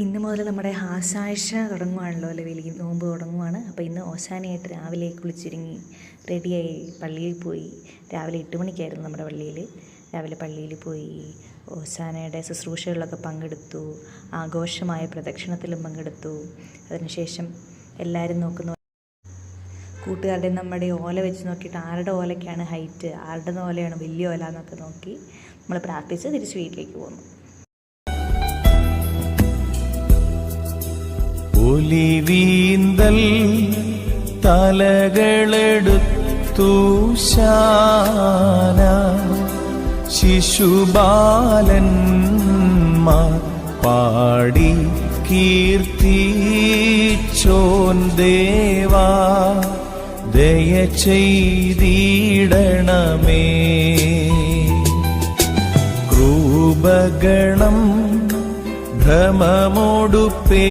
ഇന്ന് മുതൽ നമ്മുടെ ആശാഴ്ച തുടങ്ങുവാണല്ലോ, അല്ലെ? വലിയ നോമ്പ് തുടങ്ങുവാണ്. അപ്പോൾ ഇന്ന് ഓശാനയായിട്ട് രാവിലെ കുളിച്ചൊരുങ്ങി റെഡിയായി പള്ളിയിൽ പോയി. രാവിലെ 8 മണിക്കായിരുന്നു നമ്മുടെ പള്ളിയിൽ. രാവിലെ പള്ളിയിൽ പോയി ഓശാനയുടെ ശുശ്രൂഷകളിലൊക്കെ പങ്കെടുത്തു. ആഘോഷമായ പ്രദക്ഷിണത്തിലും പങ്കെടുത്തു. അതിനുശേഷം എല്ലാവരും നോക്കുന്ന കൂട്ടുകാരുടെ നമ്മുടെ ഓല വെച്ച് നോക്കിയിട്ട് ആരുടെ ഓലയ്ക്കാണ് ഹൈറ്റ്, ആരുടെ ഓലയാണ് വലിയ ഓല എന്നൊക്കെ നോക്കി നമ്മൾ പ്രാർത്ഥിച്ച് തിരിച്ച് വീട്ടിലേക്ക് പോന്നു. ഒലിവീന്തൽ തലകളെടുത്തു ശാന ശിശുബാലന്മാർ പാടി കീർത്തിച്ചോൻ ദേവാ ദയ ചെയ്തിടണമേ. കൃപഗണം ഭ്രമമോടുപ്പേ